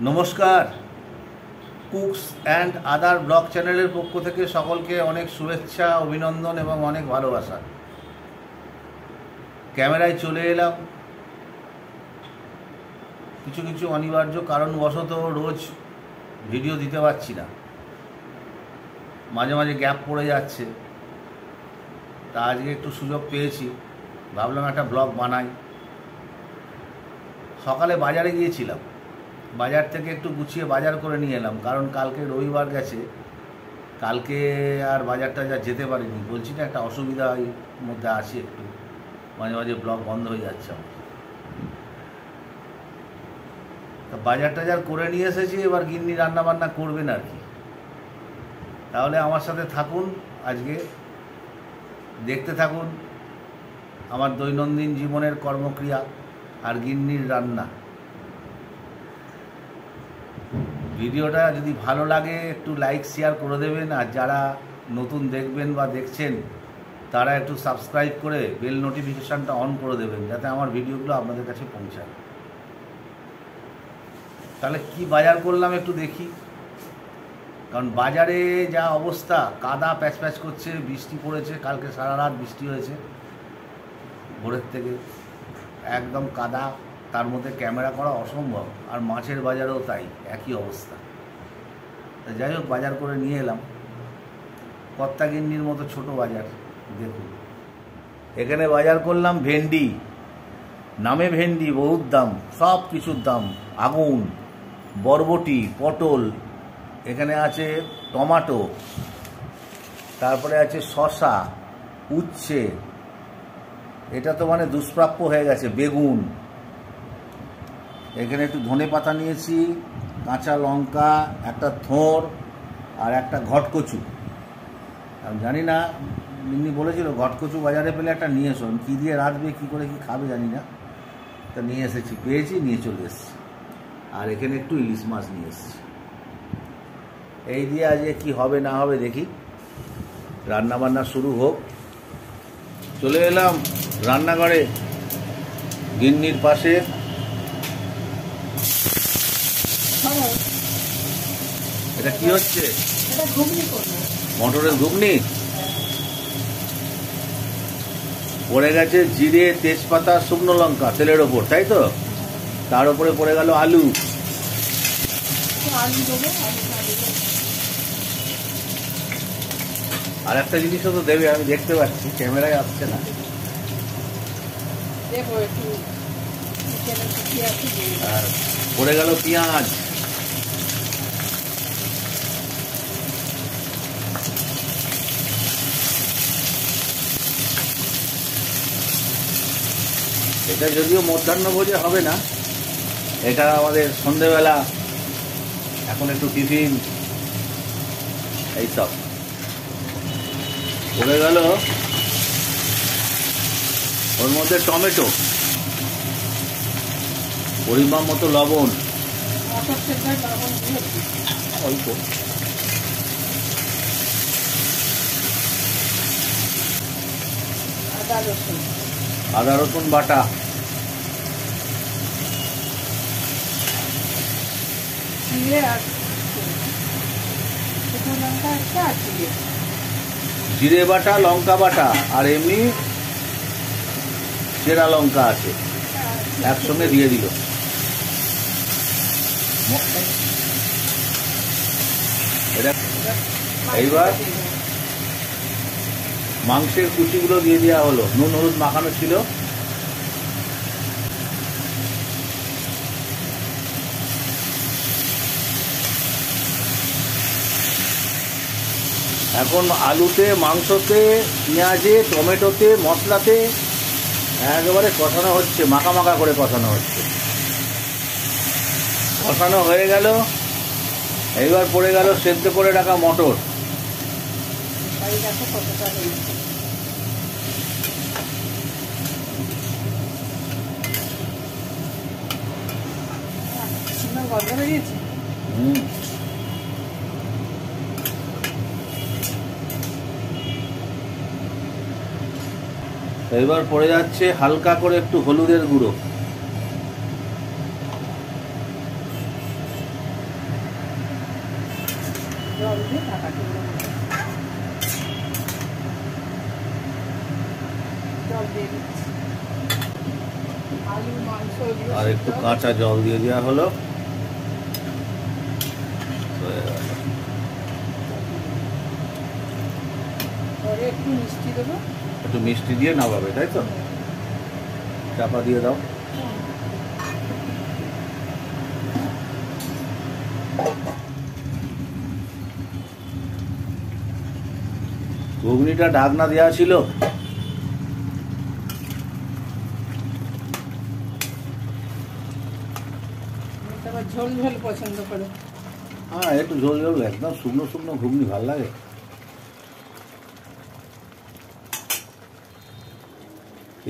নমস্কার। Cooks and other blog চ্যানেলের পক্ষ থেকে সকলকে অনেক শুভেচ্ছা, অভিনন্দন এবং অনেক ভালোবাসা। ক্যামেরায় চলে এলাম কিছু কিছু অনিবার্য কারণবশত রোজ ভিডিও দিতে পারছি না, মাঝে মাঝে গ্যাপ পড়ে যাচ্ছে। তা আজকে একটু সুযোগ পেয়েছি, ভাবলাম একটা ব্লগ বানাই। সকালে বাজারে গিয়েছিলাম, বাজার থেকে একটু গুছিয়ে বাজার করে নিয়ে এলাম, কারণ কালকে রবিবার গেছে, কালকে আর বাজারটা যা যেতে পারিনি। বলছি না, একটা অসুবিধার মধ্যে আছি, একটু মাঝে মাঝে ব্লগ বন্ধ হয়ে যাচ্ছে আমার। তা বাজার টাজার করে নিয়ে এসেছি, এবার গিন্নি রান্না বান্না করবেন আর কি। তাহলে আমার সাথে থাকুন, আজকে দেখতে থাকুন আমার দৈনন্দিন জীবনের কর্মক্রিয়া আর গিন্নির রান্না। ভিডিওটা যদি ভালো লাগে একটু লাইক শেয়ার করে দেবেন, আর যারা নতুন দেখবেন বা দেখছেন তারা একটু সাবস্ক্রাইব করে বেল নোটিফিকেশানটা অন করে দেবেন, যাতে আমার ভিডিওগুলো আপনাদের কাছে পৌঁছায়। তাহলে কি বাজার করলাম একটু দেখি, কারণ বাজারে যা অবস্থা, কাদা প্যাচ প্যাচ করছে, বৃষ্টি পড়েছে, কালকে সারা রাত বৃষ্টি হয়েছে, ভোরের থেকে একদম কাদা, তার মধ্যে ক্যামেরা করা অসম্ভব। আর মাছের বাজারেও তাই একই অবস্থা। যাই হোক, বাজার করে নিয়ে এলাম, কর্তাগিন্নির মতো ছোট বাজার। দেখুন, এখানে বাজার করলাম ভেন্ডি, নামে ভেন্ডি, বহুত দাম, সব কিছুর দাম আগুন। বরবটি, পটল, এখানে আছে টমাটো, তারপরে আছে শসা, উচ্ছে, এটা তো মানে দুষ্প্রাপ্য হয়ে গেছে, বেগুন, এখানে একটু ধনে পাতা নিয়েছি, কাঁচা লঙ্কা, একটা থোড় আর একটা ঘটকচু। আমি জানি না, মিন্নি বলেছিল ঘটকচু বাজারে পেলে একটা নিয়ে এসো। কী দিয়ে রাঁধবে, কী করে কী খাবে জানি না, তা নিয়ে এসেছি, পেয়েছি, নিয়ে চলে এসেছি। আর এখানে একটু ইলিশ মাছ নিয়ে এসেছি। এই দিয়ে আজকে কী হবে না হবে দেখি, রান্নাবান্না শুরু হোক। চলে এলাম রান্নাঘরে, গিন্নির পাশে। এটা কি হচ্ছে? মটরের ঘুগনি। পড়ে গেছে জিরে, তেজপাতা, শুকনো লঙ্কা তেলের ওপর, তাই তো? তার উপরে পড়ে গেল আলু। আর একটা জিনিসও তো দেবে, আমি দেখতে পাচ্ছি, ক্যামেরায় আসছে না। আর পড়ে গেল পেঁয়াজ। এটা যদিও মধ্যাহ্নভোজে হবে না, এটা আমাদের সন্ধেবেলা, এখন একটু টিফিন, এইসব। পড়ে গেল ওর মধ্যে টমেটো, পরিমাণ মতো লবণ, অল্প, আদা রসুন বাটা, জিরে বাটা, লঙ্কা বাটা, আর এমনি চেরা লঙ্কা আছে, একসঙ্গে দিয়ে দিল। এইবার মাংসের কুচিগুলো দিয়ে দেওয়া হলো, নুন হলুদ মাখানো ছিল। এখন আলুতে, মাংসতে, পেঁয়াজে, টমেটোতে, মশলাতে একেবারে কষানো হচ্ছে, মাখা মাখা করে কষানো হচ্ছে। কষানো হয়ে গেল, এইবার পড়ে গেল সেদ্ধ করে রাখা মটর। এবার পড়ে যাচ্ছে হালকা করে একটু হলুদের গুঁড়ো, জল দিয়ে ঢাকা দিয়ে জল দিয়ে দিচ্ছি। আলু মাংস আর একটু কাঁচা জল দিয়ে দেওয়া হলো। পরে একটু মিষ্টি দেবো, একটু মিষ্টি দিয়ে নামাবে, তাই তো? চাপা দিয়ে দাও। ঘুগনিটা ঢাকনা দেওয়া ছিল। ঝোল ঝোল পছন্দ করে। হ্যাঁ, একটু ঝোল ঝোল, একদম শুকনো শুকনো ঘুগনি ভাল লাগে।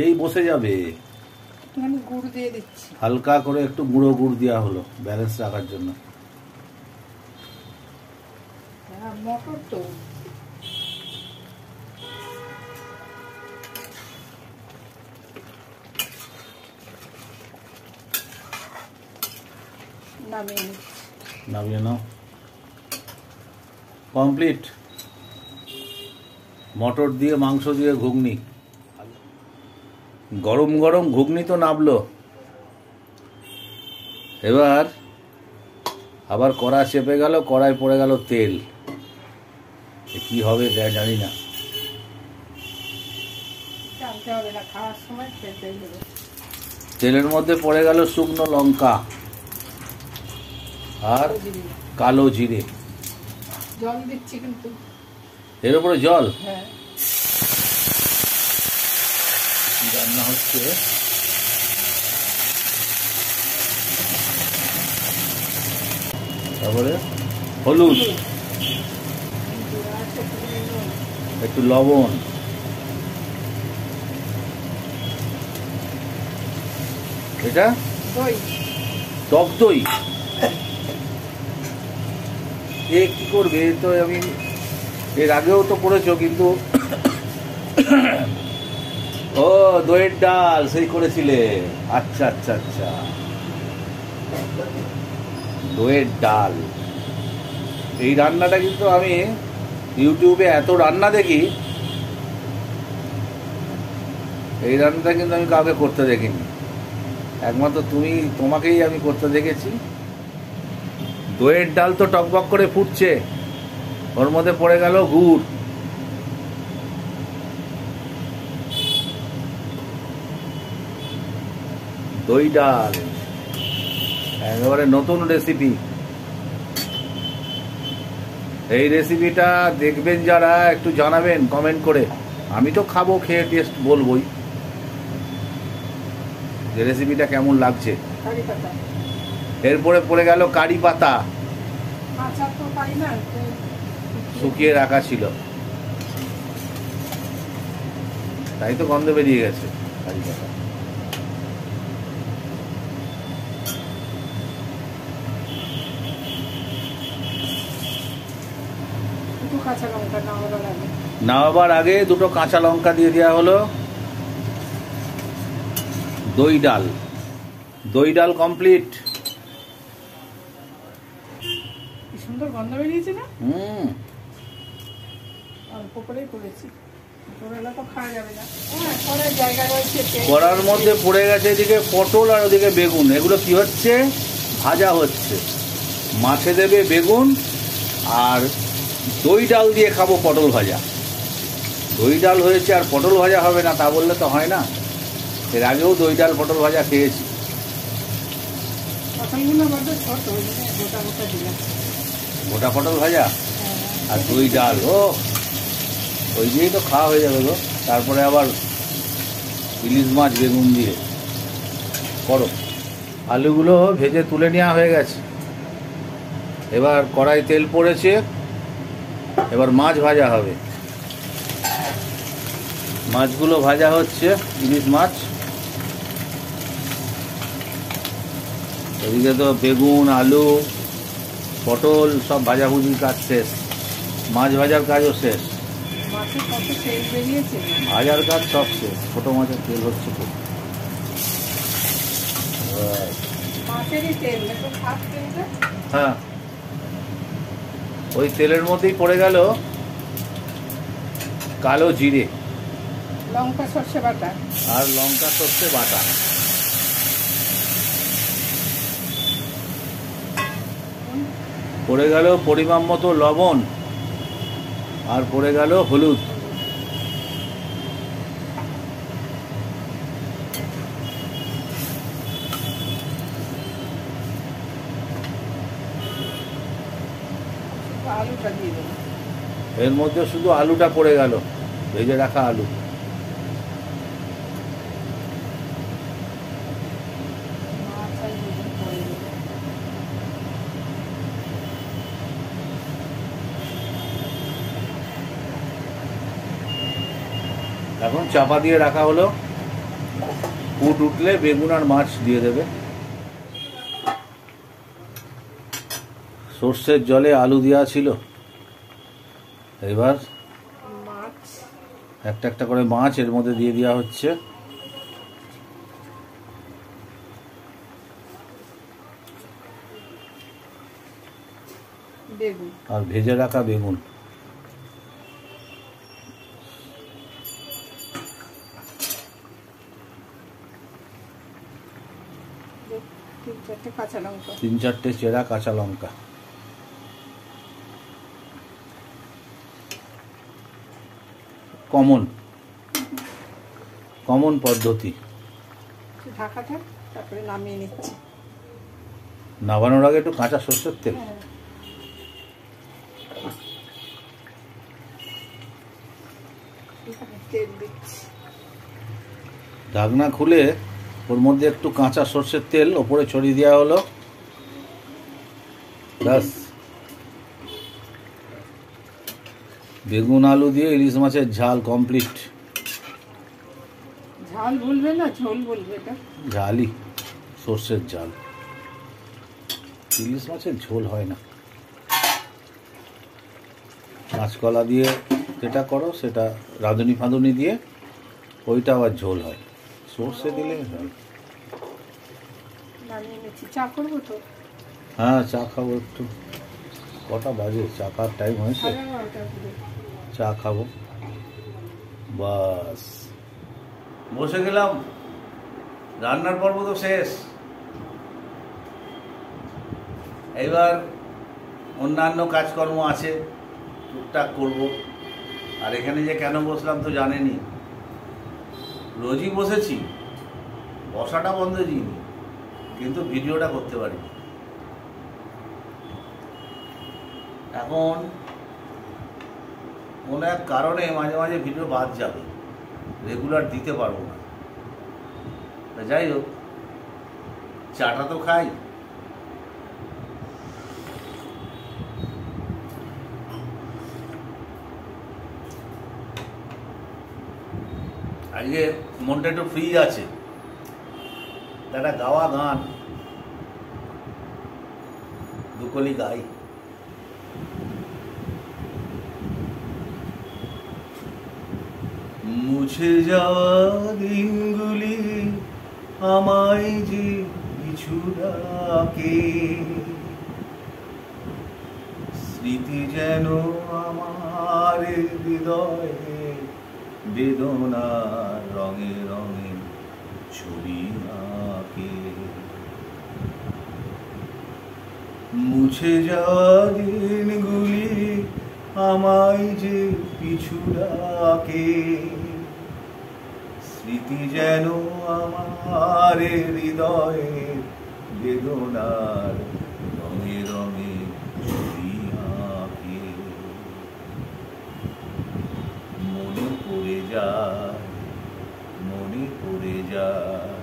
এই বসে যাবে। একটুখানি গুড় দিয়ে দিচ্ছি, হালকা করে একটু গুঁড়ো গুড় দেওয়া হলো ব্যালেন্স রাখার জন্য। মটর তো নামিয়ে নাও। কমপ্লিট। মটর দিয়ে মাংস দিয়ে ঘুগনি, গরম গরম ঘুগনি তো নামলো। এবার আবার কড়া চেপে গেল, কড়াই পড়ে গেল তেল। কি হবে জানি না। তেলের মধ্যে পড়ে গেল শুকনো লঙ্কা আর কালো জিরে। জল দিচ্ছি কিন্তু এর উপরে জল। হ্যাঁ, রান্না হচ্ছে। তারপরে হলুদ, একটু লবণ, এটা দই, টক দই। এ কি করবে? তো আমি এর আগেও তো করেছো, কিন্তু ও দইয়ের ডাল সেই করেছিলে। আচ্ছা আচ্ছা আচ্ছা, দইয়ের ডাল। এই রান্নাটা কিন্তু আমি ইউটিউবে এত রান্না দেখি, এই রান্নাটা কিন্তু আমি কাউকে করতে দেখিনি। একমাত্র তোমাকেই আমি করতে দেখেছি। দইয়ের ডাল তো টকবক করে ফুটছে, ওর মধ্যে পড়ে গেল গুড়। দই ডাল একেবারে নতুন রেসিপি। এই রেসিপিটা দেখবেন যারা, একটু জানাবেন কমেন্ট করে। আমি তো খাবো, খেয়ে টেস্ট বলবোই যে রেসিপিটা কেমন লাগছে। এরপরে পড়ে গেল কারি পাতা, শুকিয়ে রাখা ছিল, তাই তো গন্ধ বেরিয়ে গেছে কারি পাতা। নামাবার আগে দুটো কাঁচা লঙ্কা দিয়ে দেওয়া হলো। দই ডাল, দই ডাল কমপ্লিট। সুন্দর গন্ধ বেরিয়েছে না? অল্প করেই করেছি, তো খাওয়া যাবে না। জায়গা রয়েছে। কড়ার মধ্যে পড়ে গেছে এদিকে পটল আর ওদিকে বেগুন। এগুলো কি হচ্ছে? ভাজা হচ্ছে। মাছে দেবে বেগুন, আর দই ডাল দিয়ে খাবো পটল ভাজা। দই ডাল হয়েছে আর পটল ভাজা হবে না তা বললে তো হয় না। এর আগেও দই ডাল পটল ভাজা খেয়েছি। গোটা পটল ভাজা আর দই ডাল, ও ওই দিয়েই তো খাওয়া হয়ে যাবে গো। তারপরে আবার ইলিশ মাছ বেগুন দিয়ে করো। আলুগুলো ভেজে তুলে নেওয়া হয়ে গেছে। এবার কড়াই তেল পড়েছে, এবার মাছ ভাজা হবে। মাছগুলো ভাজা হচ্ছে, ইলিশ মাছ। এদিকে তো বেগুন, আলু, পটল সব ভাজাভুজির কাজ শেষ, মাছ ভাজার কাজও শেষ। ভাজার কাজ সব শেষ, ছোট মাছের তেল হচ্ছে খুব। হ্যাঁ, ওই তেলের মধ্যেই পড়ে গেল কালো জিরে, লঙ্কা সর্ষে বাটা আর লঙ্কা সর্ষে বাটা। পড়ে গেল পরিমাণ মতো লবণ, আর পড়ে গেল হলুদ। আলুটা দিয়ে দেবো। এর মধ্যে শুধু আলুটা পড়ে গেল, ভেজে রাখা আলু। এখন চাপা দিয়ে রাখা হলো, ফুট উঠলে বেগুন আর মাছ দিয়ে দেবে। সর্ষের জলে আলু দেওয়া ছিল, এবার মাছ একটা একটা করে মাছ এর মধ্যে দিয়ে দেওয়া হচ্ছে। বেগুন আর ভেজে রাখা বেগুন। তিন চারটে কাঁচা লঙ্কা, 3-4টে চেরা কাঁচা লঙ্কা। কমন পদ্ধতি। ঢাকা থাক, তারপরে নামিয়ে নিচ্ছি। নামানোর আগে একটু কাঁচা সর্ষের তেল। তেল দিচ্ছি। ঢাকনা খুলে ওর মধ্যে একটু কাঁচা সর্ষের তেল ওপরে ছড়িয়ে দেওয়া হলো। ব্যাস, বেগুন আলু দিয়ে ইলিশ মাছের ঝাল কমপ্লিট। ঝাল বলবে না, ঝোল বলবে। এটা ঝালই, সর্ষের ঝাল। ইলিশ মাছের ঝোল হয় না। কাঁচকলা দিয়ে যেটা করো সেটা রাঁধুনি ফাঁধুনি দিয়ে, ওইটা আবার ঝোল হয়। সর্ষে দিলে হয়। নামিয়ে নিচ্ছি। চা করবো তো? হ্যাঁ, চা খাবো একটু। কটা বাজে? চা খাওয়ার টাইম হয়েছে। 11:30 চা খাবো। বাস, বসে গেলাম। রান্নার পর্ব তো শেষ। এবার অন্যান্য কাজকর্ম আছে, টুকটাক করবো। আর এখানে যে কেন বসলাম তো জানেনি। রোজই বসেছি, বসাটা বন্ধ দিইনি, কিন্তু ভিডিওটা করতে পারিনি। এখন কোনো এক কারণে মাঝে মাঝে ভিডিও বাদ যাবে, রেগুলার দিতে পারবো না। তা যাই হোক, চাটা তো খাই। আজকে মনটা একটু ফ্রি আছে। একটা গাওয়া গান দুকলি গাই। মুছে যাওয়া দিনগুলি আমায় যে পিছু ডাকে, স্মৃতি যেন আমার হৃদয়ে বেদনার রঙে রঙে ছবি আঁকে। মুছে যাওয়া দিনগুলি আমায় যে পিছু ডাকে, স্মৃতি যেন আমার হৃদয়ে বেদনার রঙে রঙে ছবি আঁকে। মনে পড়ে যায়, মনে পড়ে যায়,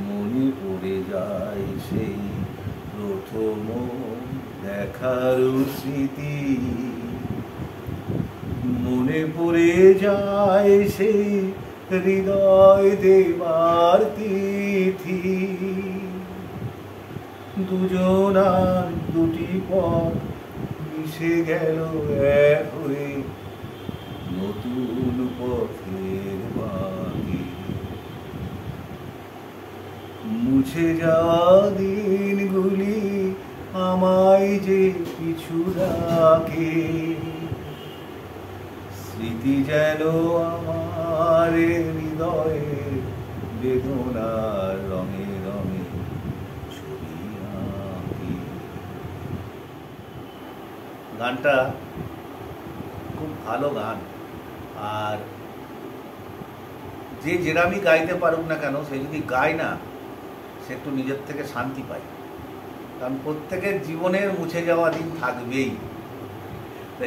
মনে পড়ে যায় সেই প্রথম দেখার স্মৃতি। মনে পড়ে যায় সেই হৃদয় দেবার তিথি। দুজনার দুটি পথ মিশে গেল এক হয়ে নতুন পথের বাকি। মুছে যাওয়া দিনগুলি আমায় যে পিছু ডাকে, স্মৃতি যেন আমার হৃদয়ে বেদনার রঙে রঙে ছবি আঁকে। গানটা খুব ভালো গান, আর যে যেরামই গাইতে পারুক না কেন, সে যদি গায় না, সে একটু নিজের থেকে শান্তি পায়। কারণ প্রত্যেকের জীবনের মুছে যাওয়া দিন থাকবেই।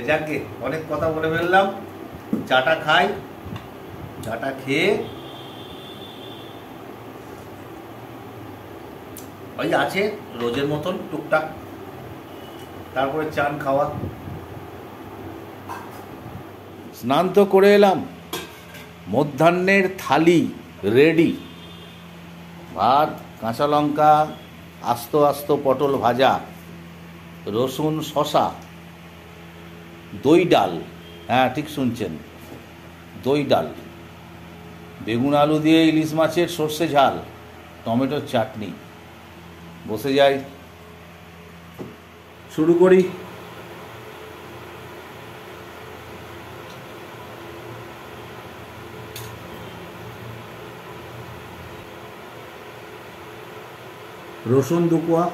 যাকে অনেক কথা বলে ফেললাম, চাটা খাই, চাটা খেয়ে ওই আছে রোজের মতন টুকটাক, তারপরে চান খাওয়া। স্নান তো করে এলাম, মধ্যাহ্নের থালি রেডি। ভাত, কাঁচা লঙ্কা, আস্ত আস্ত পটল ভাজা, রসুন শসা, দই ডাল, হ্যাঁ ঠিক শুনছেন, দই ডাল, বেগুন আলু দিয়ে ইলিশ মাছের সর্ষে ঝাল, টমেটোর চাটনি। বসে যাই, শুরু করি। রসুন 2 কোয়া,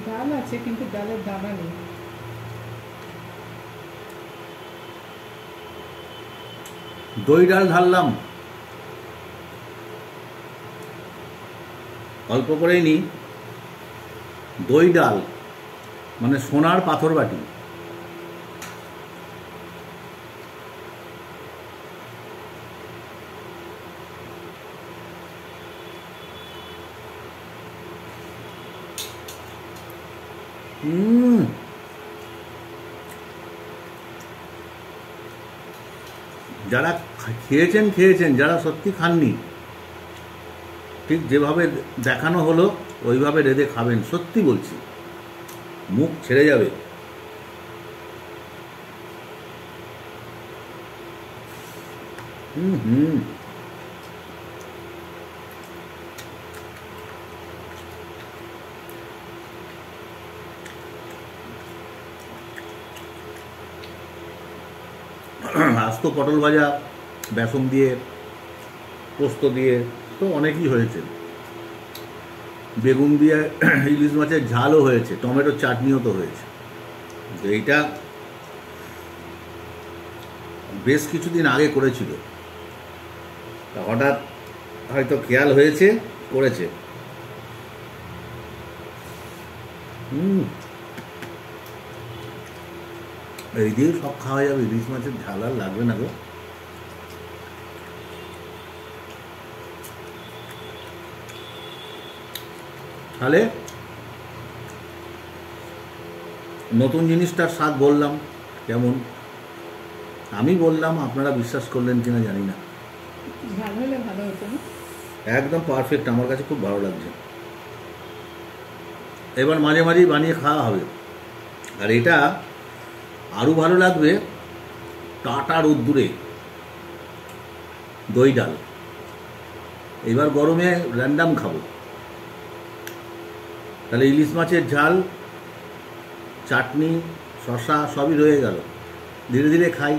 ডাল আছে কিন্তু ডালের দানা নেই। দই ডাল ঢাললাম, অল্প করেই নি। দই ডাল মানে সোনার পাথর বাটি। যারা খেয়েছেন, যারা সত্যি খাননি, ঠিক যেভাবে দেখানো হলো ওইভাবে রেঁধে খাবেন, সত্যি বলছি, মুখ ছেড়ে যাবে। আস্ত পটল ভাজা, বেসন দিয়ে, পোস্ত দিয়ে, তো অনেকই হয়েছে। বেগুন দিয়ে ইলিশ মাছের ঝালও হয়েছে, টমেটোর চাটনিও তো হয়েছে। এইটা বেশ কিছুদিন আগে করেছিল, হঠাৎ হয়তো খেয়াল হয়েছে, করেছে। এই দিয়ে সব খাওয়া যাবে, ইলিশ মাছের ঝাল আর লাগবে না গো। তাহলে নতুন জিনিসটার স্বাদ বললাম কেমন, আমি বললাম, আপনারা বিশ্বাস করলেন কিনা জানি না। ভালো হলে ভালো হতো না? একদম পারফেক্ট, আমার কাছে খুব ভালো লাগছে। এবার মাঝে মাঝেই বানিয়ে খাওয়া হবে। আর এটা আরও ভালো লাগবে টাটা রোদ্দুরে দই ডাল। এবার গরমে র্যান্ডাম খাবো, তাহলে ইলিশ মাছের ঝাল, চাটনি, শসা সবই রয়ে গেল, ধীরে ধীরে খাই।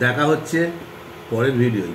দেখা হচ্ছে পরের ভিডিওয়।